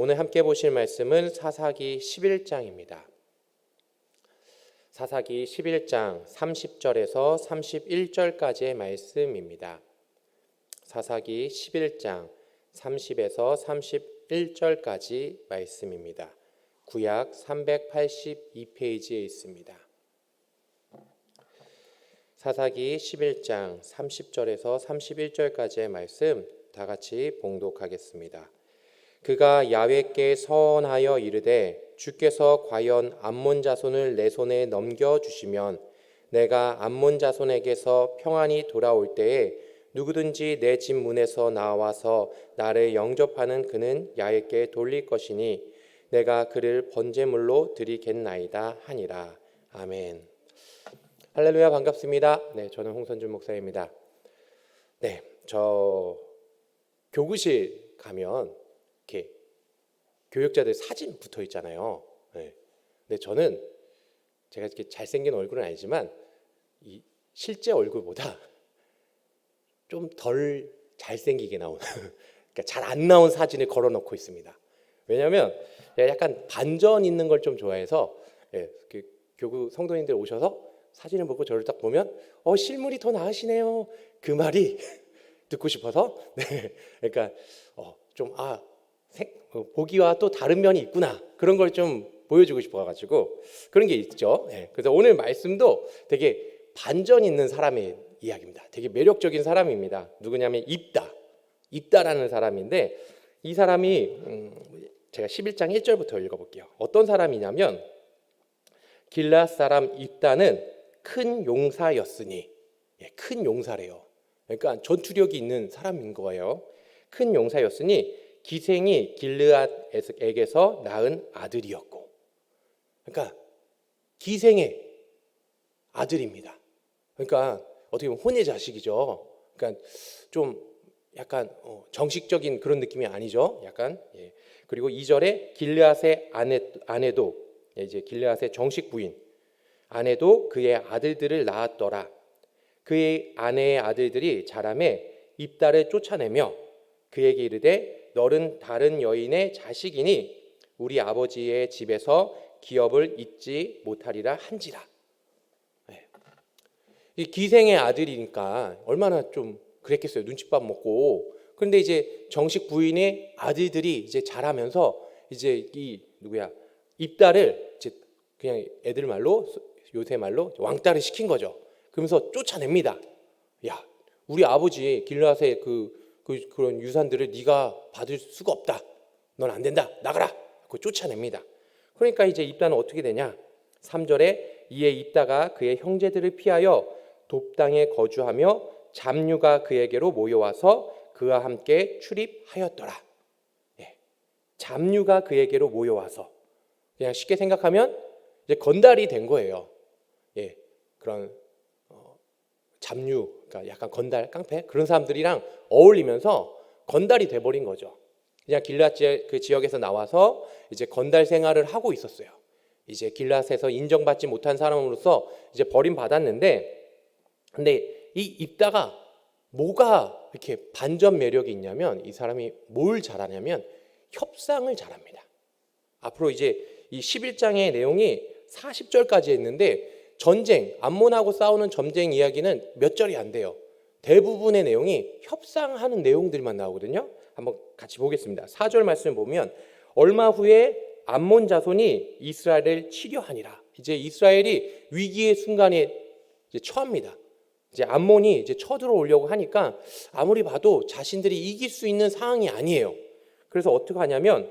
오늘 함께 보실 말씀은 사사기 11장입니다. 사사기 11장 30절에서 31절까지의 말씀입니다. 사사기 11장 30에서 31절까지 말씀입니다. 구약 382페이지에 있습니다. 사사기 11장 30절에서 31절까지의 말씀 다 같이 봉독하겠습니다. 그가 야훼께 서원하여 이르되 주께서 과연 암몬 자손을 내 손에 넘겨주시면 내가 암몬 자손에게서 평안히 돌아올 때에 누구든지 내 집 문에서 나와서 나를 영접하는 그는 야훼께 돌릴 것이니 내가 그를 번제물로 드리겠나이다 하니라. 아멘. 할렐루야, 반갑습니다. 네, 저는 홍선준 목사입니다. 네, 저 교구실 가면 이렇게 교육자들 사진 붙어 있잖아요. 네. 근데 저는 제가 이렇게 잘생긴 얼굴은 아니지만 이 실제 얼굴보다 좀 덜 잘생기게 나오는 그러니까 잘 안 나온 사진을 걸어놓고 있습니다. 왜냐하면 약간 반전 있는 걸 좀 좋아해서 그 교구 성도님들 오셔서 사진을 보고 저를 딱 보면 실물이 더 나으시네요. 그 말이 듣고 싶어서 그러니까 보기와 또 다른 면이 있구나 그런 걸 좀 보여주고 싶어가지고 그런 게 있죠. 그래서 오늘 말씀도 되게 반전 있는 사람의 이야기입니다. 되게 매력적인 사람입니다. 누구냐면 입다라는 사람인데 이 사람이 제가 11장 1절부터 읽어볼게요. 어떤 사람이냐면 길앗 사람 입다는 큰 용사였으니 큰 용사래요. 그러니까 전투력이 있는 사람인 거예요. 큰 용사였으니 기생이 길르앗에게서 낳은 아들이었고, 그러니까 기생의 아들입니다. 그러니까 어떻게 보면 혼의 자식이죠. 그러니까 좀 약간 정식적인 그런 느낌이 아니죠. 약간 그리고 2절에 길르앗의 아내도 이제 길르앗의 정식 부인 아내도 그의 아들들을 낳았더라. 그의 아내의 아들들이 자라매 입다를 쫓아내며 그에게 이르되 너는 다른 여인의 자식이니 우리 아버지의 집에서 기업을 잊지 못하리라 한지라. 이 기생의 아들이니까 얼마나 좀 그랬겠어요. 눈칫밥 먹고. 그런데 이제 정식 부인의 아들들이 이제 자라면서 이제 입다를 이제 그냥 애들 말로 요새 말로 왕따를 시킨 거죠. 그러면서 쫓아냅니다. 야, 우리 아버지 길르앗의 그런 유산들을 네가 받을 수가 없다. 넌 안 된다. 나가라. 그 쫓아냅니다. 그러니까 이제 입다는 어떻게 되냐? 3절에 이에 입다가 그의 형제들을 피하여 돕당에 거주하며 잡류가 그에게로 모여와서 그와 함께 출입하였더라. 잡류가 그에게로 모여와서 그냥 쉽게 생각하면 이제 건달이 된 거예요. 그런 잡류, 그러니까 약간 건달, 깡패 그런 사람들이랑 어울리면서 건달이 돼버린 거죠. 그냥 길앗 그 지역에서 나와서 이제 건달 생활을 하고 있었어요. 이제 길앗에서 인정받지 못한 사람으로서 이제 버림받았는데, 근데 이 입다가 뭐가 이렇게 반전 매력이 있냐면 이 사람이 뭘 잘하냐면 협상을 잘합니다. 앞으로 이제 이 11장의 내용이 40절까지 했는데 전쟁, 암몬하고 싸우는 전쟁 이야기는 몇 절이 안 돼요. 대부분의 내용이 협상하는 내용들만 나오거든요. 한번 같이 보겠습니다. 4절 말씀을 보면 얼마 후에 암몬 자손이 이스라엘을 치려하니라. 이제 이스라엘이 위기의 순간에 이제 처합니다. 이제 암몬이 이제 쳐들어오려고 하니까 아무리 봐도 자신들이 이길 수 있는 상황이 아니에요. 그래서 어떻게 하냐면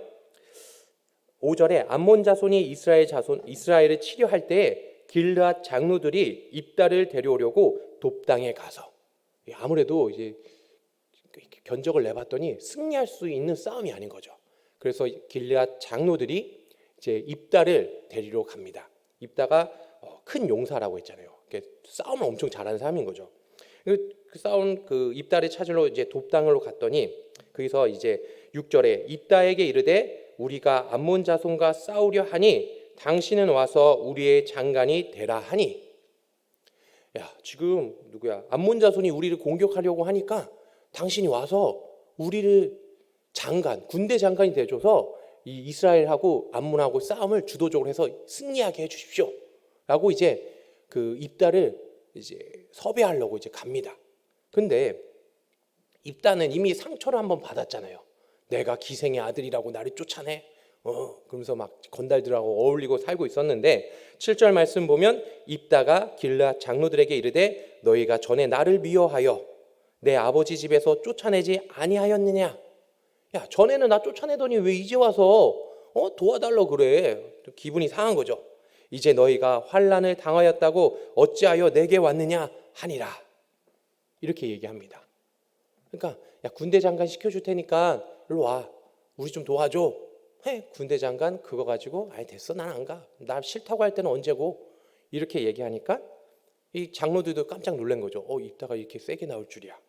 5절에 암몬 자손이 이스라엘을 치려할 때에 길르앗 장로들이 입다를 데려오려고 돕당에 가서 아무래도 이제 견적을 내봤더니 승리할 수 있는 싸움이 아닌 거죠. 그래서 길르앗 장로들이 이제 입다를 데리러 갑니다. 입다가 큰 용사라고 했잖아요. 싸움을 엄청 잘하는 사람인 거죠. 그 싸운 그 입다를 찾으러 이제 돕당으로 갔더니 거기서 이제 6절에 입다에게 이르되 우리가 암몬 자손과 싸우려 하니 당신은 와서 우리의 장관이 되라 하니. 야, 지금 누구야? 암몬 자손이 우리를 공격하려고 하니까 당신이 와서 우리를 군대 장관이 돼줘서 이 이스라엘하고 암몬하고 싸움을 주도적으로 해서 승리하게 해주십시오. 라고 이제 그 입다를 이제 섭외하려고 이제 갑니다. 근데 입다는 이미 상처를 한번 받았잖아요. 내가 기생의 아들이라고 나를 쫓아내. 그러면서 막 건달들하고 어울리고 살고 있었는데 7절 말씀 보면 입다가 길르앗 장로들에게 이르되 너희가 전에 나를 미워하여 내 아버지 집에서 쫓아내지 아니하였느냐. 야, 전에는 나 쫓아내더니 왜 이제 와서 도와달라고 그래. 기분이 상한 거죠. 이제 너희가 환난을 당하였다고 어찌하여 내게 왔느냐 하니라. 이렇게 얘기합니다. 그러니까 야, 군대 장관 시켜줄 테니까 일로 와. 우리 좀 도와줘. 해. 군대 장관 그거 가지고 아이 됐어 난 안 가. 나 싫다고 할 때는 언제고. 이렇게 얘기하니까 이 장로들도 깜짝 놀란 거죠. 입다가 이렇게 세게 나올 줄이야.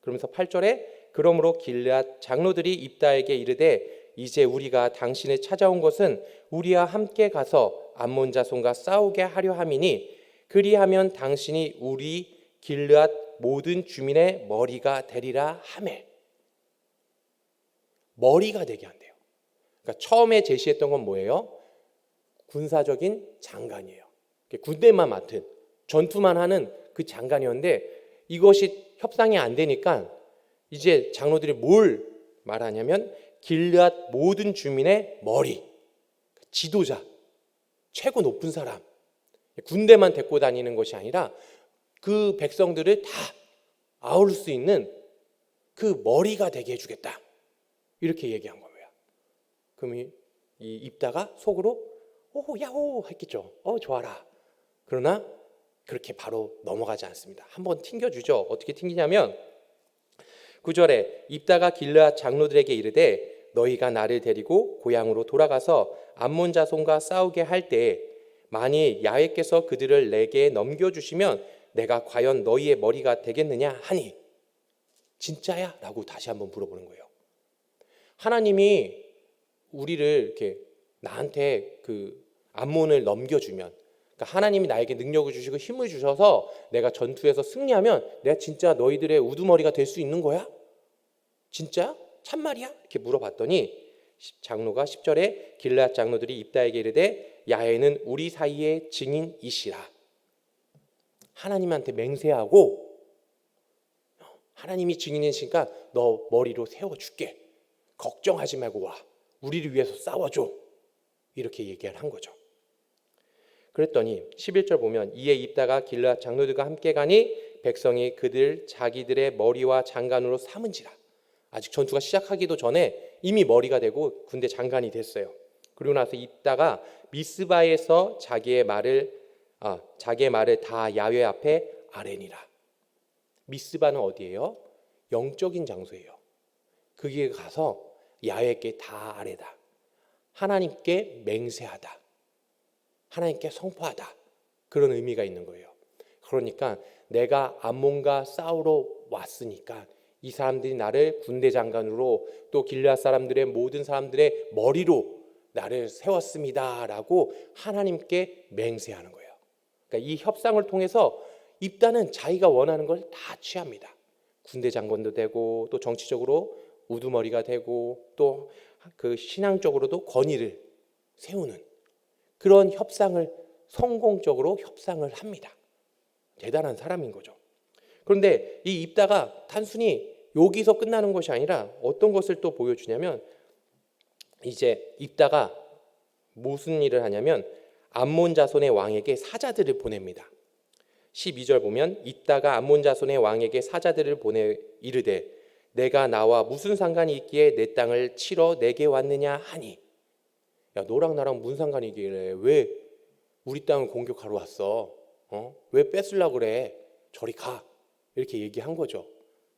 그러면서 8절에 그러므로 길르앗 장로들이 입다에게 이르되 이제 우리가 당신을 찾아온 것은 우리와 함께 가서 암몬 자손과 싸우게 하려 함이니 그리하면 당신이 우리 길르앗 모든 주민의 머리가 되리라 하매. 머리가 되게 한대요. 그러니까 처음에 제시했던 건 뭐예요? 군사적인 장관이에요. 군대만 맡은 전투만 하는 그 장관이었는데 이것이 협상이 안 되니까 이제 장로들이 뭘 말하냐면 길르앗 모든 주민의 머리, 지도자, 최고 높은 사람, 군대만 데리고 다니는 것이 아니라 그 백성들을 다 아울 수 있는 그 머리가 되게 해주겠다. 이렇게 얘기한 거예요. 그럼 이 입다가 속으로 오 야호 했겠죠. 좋아라. 그러나 그렇게 바로 넘어가지 않습니다. 한번 튕겨주죠. 어떻게 튕기냐면 9절에 입다가 길르앗 장로들에게 이르되 너희가 나를 데리고 고향으로 돌아가서 암몬 자손과 싸우게 할 때에 만일 야훼께서 그들을 내게 넘겨주시면 내가 과연 너희의 머리가 되겠느냐 하니 진짜야? 라고 다시 한번 물어보는 거예요. 하나님이 우리를 이렇게 나한테 그 암몬을 넘겨주면 그러니까 하나님이 나에게 능력을 주시고 힘을 주셔서 내가 전투에서 승리하면 내가 진짜 너희들의 우두머리가 될 수 있는 거야? 진짜? 참말이야? 이렇게 물어봤더니 장로가 10절에 길르앗 장로들이 입다에게 이르되 야훼는 우리 사이의 증인이시라. 하나님한테 맹세하고 하나님이 증인이시니까 너 머리로 세워줄게. 걱정하지 말고 와. 우리를 위해서 싸워줘. 이렇게 얘기를 한 거죠. 그랬더니 11절 보면 이에 입다가 길르앗 장로들과 함께 가니 백성이 그들 자기들의 머리와 장관으로 삼은지라. 아직 전투가 시작하기도 전에 이미 머리가 되고 군대 장관이 됐어요. 그리고 나서 입다가 미스바에서 자기의 말을 다 야훼 앞에 아뢰니라. 미스바는 어디예요? 영적인 장소예요. 거기에 가서 야훼께 다 아뢰다. 하나님께 맹세하다. 하나님께 선포하다. 그런 의미가 있는 거예요. 그러니까 내가 암몬과 싸우러 왔으니까 이 사람들이 나를 군대 장관으로 또 길르앗 사람들의 모든 사람들의 머리로 나를 세웠습니다. 라고 하나님께 맹세하는 거예요. 그러니까 이 협상을 통해서 입다는 자기가 원하는 걸 다 취합니다. 군대 장관도 되고 또 정치적으로 우두머리가 되고 또 그 신앙적으로도 권위를 세우는 그런 협상을 성공적으로 협상을 합니다. 대단한 사람인 거죠. 그런데 이 입다가 단순히 여기서 끝나는 것이 아니라 어떤 것을 또 보여주냐면 이제 입다가 무슨 일을 하냐면 암몬 자손의 왕에게 사자들을 보냅니다. 12절 보면 입다가 암몬 자손의 왕에게 사자들을 보내 이르되 내가 나와 무슨 상관이 있기에 내 땅을 치러 내게 왔느냐 하니. 야, 너랑 나랑 무슨 상관이 있길래 왜 우리 땅을 공격하러 왔어? 왜 뺏으려고 그래? 저리 가. 이렇게 얘기한 거죠.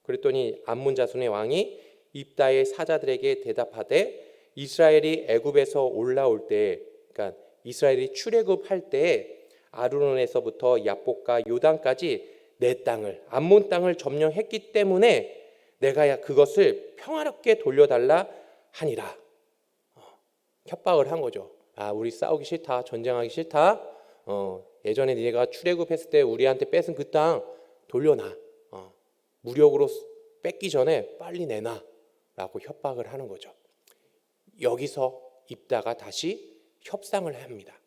그랬더니 암몬 자손의 왕이 입다의 사자들에게 대답하되 이스라엘이 애굽에서 올라올 때, 그러니까 이스라엘이 출애굽할 때 아르논에서부터 야복과 요단까지 내 땅을 암몬 땅을 점령했기 때문에 내가 그것을 평화롭게 돌려달라 하니라. 협박을 한 거죠. 우리 싸우기 싫다, 전쟁하기 싫다. 예전에 네가 출애굽했을 때 우리한테 뺏은 그 땅 돌려놔. 무력으로 뺏기 전에 빨리 내놔라고 협박을 하는 거죠. 여기서 입다가 다시 협상을 합니다.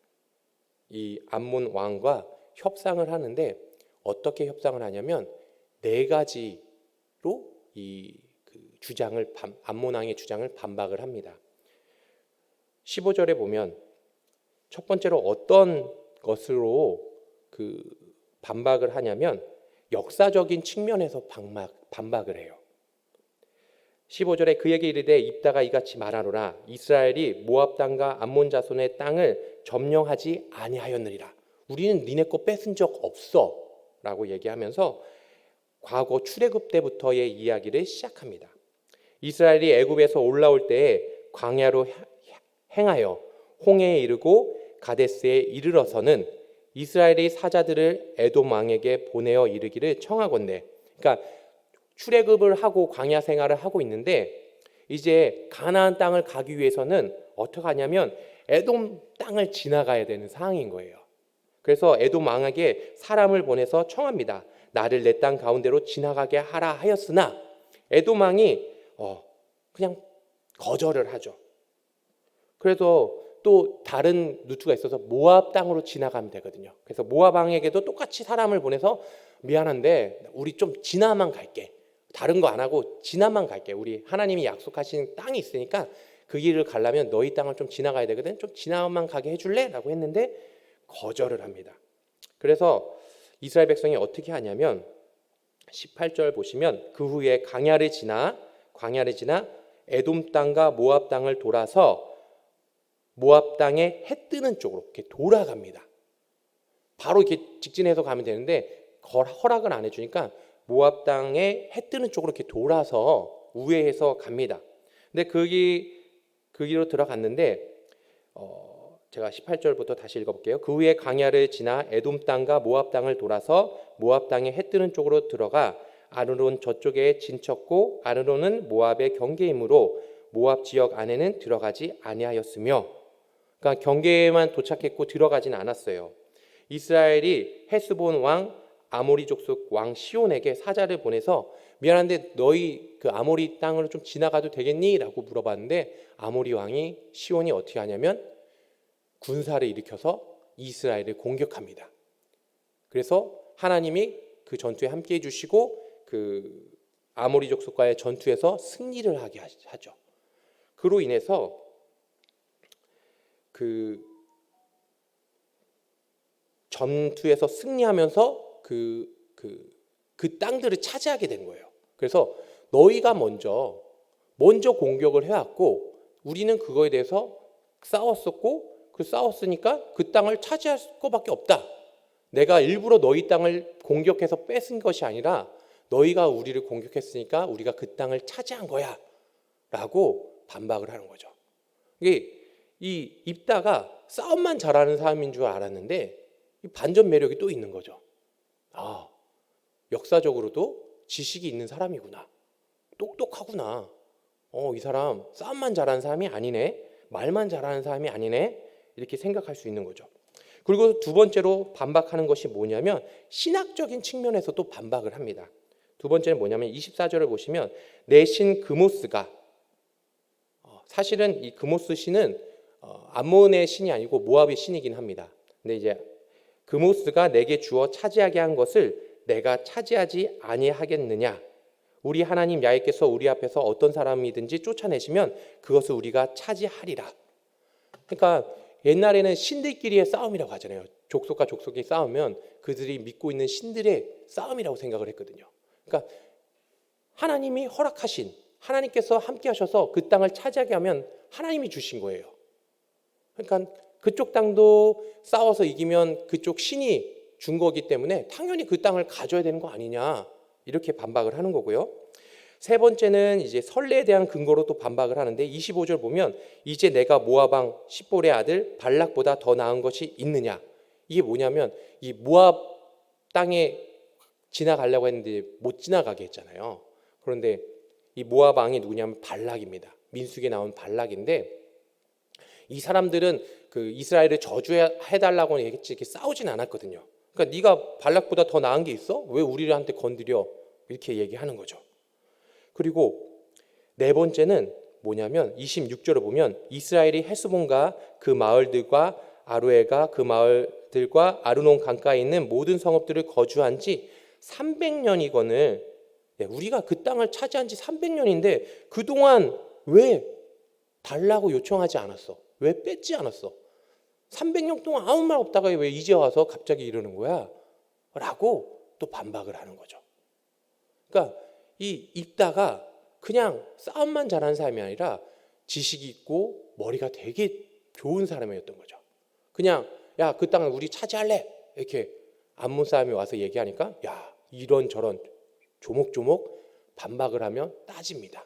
이 암몬 왕과 협상을 하는데 어떻게 협상을 하냐면 네 가지로 암몬 왕의 주장을 반박을 합니다. 15절에 보면 첫 번째로 어떤 것으로 반박을 하냐면 역사적인 측면에서 반박을 해요. 15절에 그에게 이르되 입다가 이같이 말하노라 이스라엘이 모압 땅과 암몬 자손의 땅을 점령하지 아니하였느니라. 우리는 니네 거 뺏은 적 없어 라고 얘기하면서 과거 출애굽 때부터의 이야기를 시작합니다. 이스라엘이 애굽에서 올라올 때에 광야로 행하여 홍해에 이르고 가데스에 이르러서는 이스라엘이 사자들을 에돔 왕에게 보내어 이르기를 청하건대. 그러니까 출애굽을 하고 광야 생활을 하고 있는데 이제 가나안 땅을 가기 위해서는 어떻게 하냐면 에돔 땅을 지나가야 되는 상황인 거예요. 그래서 에돔 왕에게 사람을 보내서 청합니다. 나를 내 땅 가운데로 지나가게 하라 하였으나 에돔 왕이 그냥 거절을 하죠. 그래서 또 다른 루트가 있어서 모압 땅으로 지나가면 되거든요. 그래서 모압 왕에게도 똑같이 사람을 보내서 미안한데 우리 좀 지나만 갈게. 다른 거 안 하고 지나만 갈게. 우리 하나님이 약속하신 땅이 있으니까 그 길을 가려면 너희 땅을 좀 지나가야 되거든. 좀 지나만 가게 해줄래? 라고 했는데 거절을 합니다. 그래서 이스라엘 백성이 어떻게 하냐면 18절 보시면 그 후에 광야를 지나 에돔 땅과 모압 땅을 돌아서 모압 땅에 해 뜨는 쪽으로 이렇게 돌아갑니다. 바로 이렇게 직진해서 가면 되는데 허락을 안 해주니까 모압 땅에 해 뜨는 쪽으로 이렇게 돌아서 우회해서 갑니다. 근데 그 길로 들어갔는데 제가 18절부터 다시 읽어볼게요. 그 후에 광야를 지나 에돔 땅과 모압 땅을 돌아서 모압 땅에 해 뜨는 쪽으로 들어가 아르논 저쪽에 진쳤고 아르논은 모압의 경계이므로 모압 지역 안에는 들어가지 아니하였으며, 그러니까 경계에만 도착했고 들어가진 않았어요. 이스라엘이 헤스본 왕 아모리 족속 왕 시온에게 사자를 보내서 미안한데 너희 그 아모리 땅으로 좀 지나가도 되겠니? 라고 물어봤는데 아모리 왕이 시온이 어떻게 하냐면 군사를 일으켜서 이스라엘을 공격합니다. 그래서 하나님이 그 전투에 함께 해주시고 그 아모리 족속과의 전투에서 승리를 하게 하죠. 그로 인해서 그 전투에서 승리하면서 그 땅들을 차지하게 된 거예요. 그래서 너희가 먼저 공격을 해왔고 우리는 그거에 대해서 싸웠었고 싸웠으니까 그 땅을 차지할 것밖에 없다. 내가 일부러 너희 땅을 공격해서 뺏은 것이 아니라 너희가 우리를 공격했으니까 우리가 그 땅을 차지한 거야 라고 반박을 하는 거죠. 이게 이 입다가 싸움만 잘하는 사람인 줄 알았는데 반전 매력이 또 있는 거죠. 아, 역사적으로도 지식이 있는 사람이구나. 똑똑하구나. 이 사람 싸움만 잘하는 사람이 아니네. 말만 잘하는 사람이 아니네. 이렇게 생각할 수 있는 거죠. 그리고 두 번째로 반박하는 것이 뭐냐면 신학적인 측면에서도 반박을 합니다. 두 번째는 뭐냐면 24절을 보시면 내 신 그모스가, 사실은 이 그모스 신은 암몬의 신이 아니고 모압의 신이긴 합니다. 근데 이제 그모스가 내게 주어 차지하게 한 것을 내가 차지하지 아니하겠느냐. 우리 하나님 야훼께서 우리 앞에서 어떤 사람이든지 쫓아내시면 그것을 우리가 차지하리라. 그러니까 옛날에는 신들끼리의 싸움이라고 하잖아요. 족속과 족속이 싸우면 그들이 믿고 있는 신들의 싸움이라고 생각을 했거든요. 그러니까 하나님이 허락하신, 하나님께서 함께 하셔서 그 땅을 차지하게 하면 하나님이 주신 거예요. 그러니까 그쪽 땅도 싸워서 이기면 그쪽 신이 준 거기 때문에 당연히 그 땅을 가져야 되는 거 아니냐, 이렇게 반박을 하는 거고요. 세 번째는 이제 설레에 대한 근거로 또 반박을 하는데 25절 보면 이제 내가 모압 왕 십볼의 아들 발락보다 더 나은 것이 있느냐. 이게 뭐냐면 이 모압 땅에 지나가려고 했는데 못 지나가게 했잖아요. 그런데 이 모압 왕이 누구냐면 발락입니다. 민수기에 나온 발락인데 이 사람들은 그 이스라엘을 저주해달라고 했지 이렇게 싸우진 않았거든요. 그러니까 네가 발락보다 더 나은 게 있어? 왜 우리한테 건드려? 이렇게 얘기하는 거죠. 그리고 네 번째는 뭐냐면 26절을 보면 이스라엘이 헤스본과 그 마을들과 아로에가 그 마을들과 아르논 강가에 있는 모든 성읍들을 거주한 지 300년이거늘 우리가 그 땅을 차지한 지 300년인데 그동안 왜 달라고 요청하지 않았어? 왜 뺏지 않았어? 300년 동안 아무 말 없다가 왜 이제 와서 갑자기 이러는 거야? 라고 또 반박을 하는 거죠. 그러니까 이 입다가 그냥 싸움만 잘하는 사람이 아니라 지식이 있고 머리가 되게 좋은 사람이었던 거죠. 그냥 야, 그 땅을 우리 차지할래 이렇게 암몬 사람이 와서 얘기하니까 야, 이런저런 조목조목 반박을 하면 따집니다.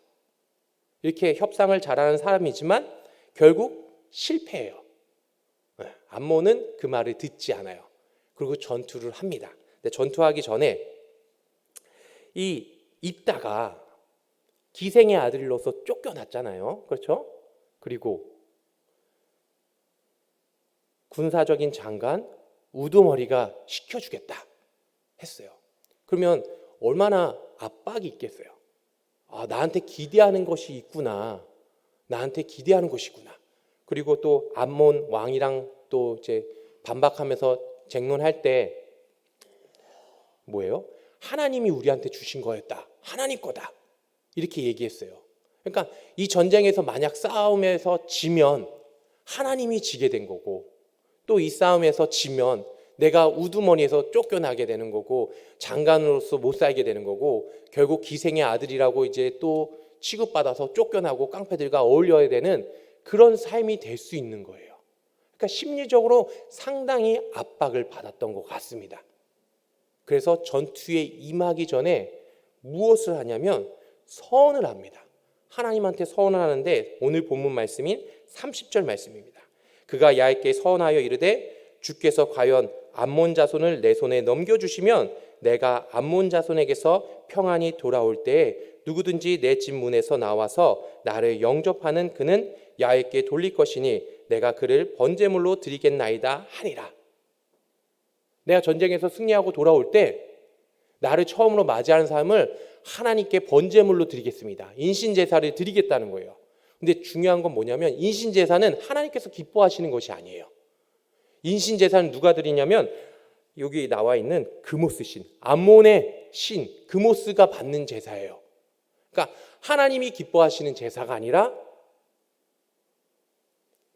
이렇게 협상을 잘하는 사람이지만 결국 실패해요. 암몬은 그 말을 듣지 않아요. 그리고 전투를 합니다. 근데 전투하기 전에 이 입다가 기생의 아들로서 쫓겨났잖아요. 그렇죠? 그리고 군사적인 장관 우두머리가 시켜주겠다 했어요. 그러면 얼마나 압박이 있겠어요. 아, 나한테 기대하는 것이 있구나. 나한테 기대하는 것이구나. 그리고 또 암몬 왕이랑 또 이제 반박하면서 쟁론할 때 뭐예요? 하나님이 우리한테 주신 거였다. 하나님 거다. 이렇게 얘기했어요. 그러니까 이 전쟁에서 만약 싸움에서 지면 하나님이 지게 된 거고 또 이 싸움에서 지면 내가 우두머니에서 쫓겨나게 되는 거고 장관으로서 못 살게 되는 거고 결국 기생의 아들이라고 이제 또 취급받아서 쫓겨나고 깡패들과 어울려야 되는 그런 삶이 될 수 있는 거예요. 그러니까 심리적으로 상당히 압박을 받았던 것 같습니다. 그래서 전투에 임하기 전에 무엇을 하냐면 서원을 합니다. 하나님한테 서원을 하는데 오늘 본문 말씀인 30절 말씀입니다. 그가 야훼께 서원하여 이르되 주께서 과연 암몬 자손을 내 손에 넘겨주시면 내가 암몬 자손에게서 평안히 돌아올 때에 누구든지 내 집 문에서 나와서 나를 영접하는 그는 야훼께 돌릴 것이니 내가 그를 번제물로 드리겠나이다 하니라. 내가 전쟁에서 승리하고 돌아올 때 나를 처음으로 맞이하는 사람을 하나님께 번제물로 드리겠습니다. 인신제사를 드리겠다는 거예요. 근데 중요한 건 뭐냐면 인신제사는 하나님께서 기뻐하시는 것이 아니에요. 인신제사는 누가 드리냐면 여기 나와 있는 그모스 신, 암몬의 신 그모스가 받는 제사예요. 그러니까 하나님이 기뻐하시는 제사가 아니라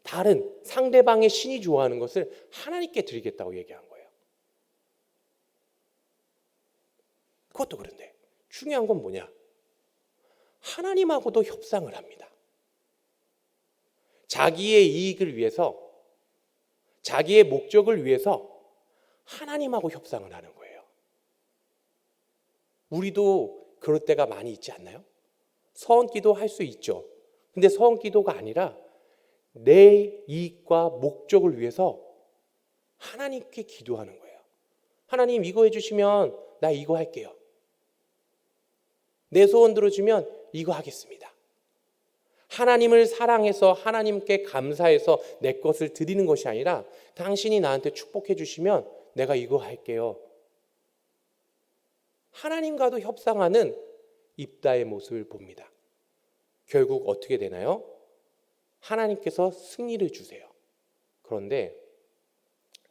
다른 상대방의 신이 좋아하는 것을 하나님께 드리겠다고 얘기한 거예요. 그것도 그런데 중요한 건 뭐냐? 하나님하고도 협상을 합니다. 자기의 이익을 위해서, 자기의 목적을 위해서 하나님하고 협상을 하는 거예요. 우리도 그럴 때가 많이 있지 않나요? 서원기도 할 수 있죠. 근데 서원기도가 아니라 내 이익과 목적을 위해서 하나님께 기도하는 거예요. 하나님 이거 해주시면 나 이거 할게요. 내 소원 들어주면 이거 하겠습니다. 하나님을 사랑해서 하나님께 감사해서 내 것을 드리는 것이 아니라 당신이 나한테 축복해 주시면 내가 이거 할게요. 하나님과도 협상하는 입다의 모습을 봅니다. 결국 어떻게 되나요? 하나님께서 승리를 주세요. 그런데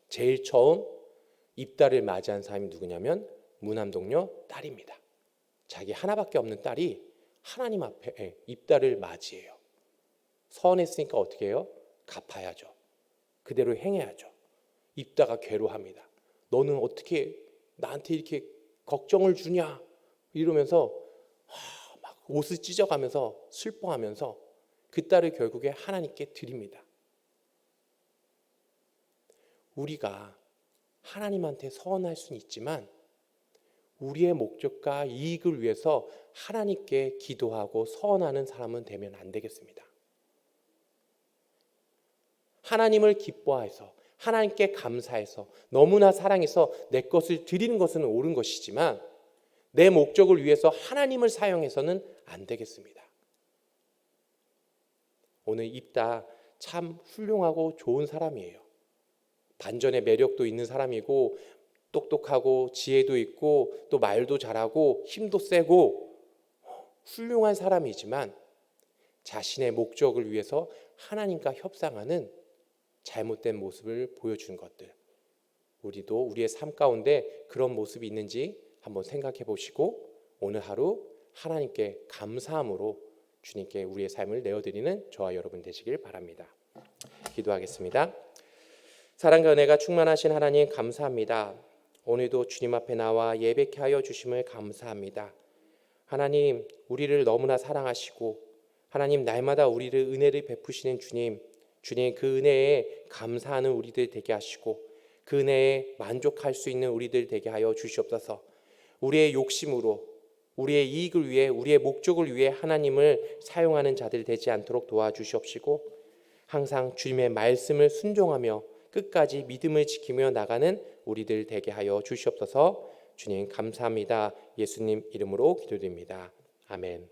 제일 처음 입다를 맞이한 사람이 누구냐면 무남동녀 딸입니다. 자기 하나밖에 없는 딸이 하나님 앞에 입다를 맞이해요. 서운했으니까 어떻게 해요? 갚아야죠. 그대로 행해야죠. 입다가 괴로워합니다. 너는 어떻게 나한테 이렇게 걱정을 주냐? 이러면서 막 옷을 찢어가면서 슬퍼하면서 그 딸을 결국에 하나님께 드립니다. 우리가 하나님한테 서원할 수는 있지만 우리의 목적과 이익을 위해서 하나님께 기도하고 서원하는 사람은 되면 안 되겠습니다. 하나님을 기뻐해서 하나님께 감사해서 너무나 사랑해서 내 것을 드리는 것은 옳은 것이지만 내 목적을 위해서 하나님을 사용해서는 안 되겠습니다. 오늘 입다 참 훌륭하고 좋은 사람이에요. 반전의 매력도 있는 사람이고 똑똑하고 지혜도 있고 또 말도 잘하고 힘도 세고 훌륭한 사람이지만 자신의 목적을 위해서 하나님과 협상하는 잘못된 모습을 보여주는 것들, 우리도 우리의 삶 가운데 그런 모습이 있는지 한번 생각해 보시고 오늘 하루 하나님께 감사함으로 주님께 우리의 삶을 내어드리는 저와 여러분 되시길 바랍니다. 기도하겠습니다. 사랑과 은혜가 충만하신 하나님 감사합니다. 오늘도 주님 앞에 나와 예배케 하여 주심을 감사합니다. 하나님, 우리를 너무나 사랑하시고 하나님 날마다 우리를 은혜를 베푸시는 주님, 그 은혜에 감사하는 우리들 되게 하시고 그 은혜에 만족할 수 있는 우리들 되게 하여 주시옵소서. 우리의 욕심으로 우리의 이익을 위해 우리의 목적을 위해 하나님을 사용하는 자들 되지 않도록 도와주시옵시고 항상 주님의 말씀을 순종하며 끝까지 믿음을 지키며 나가는 우리들 되게 하여 주시옵소서. 주님 감사합니다. 예수님 이름으로 기도드립니다. 아멘.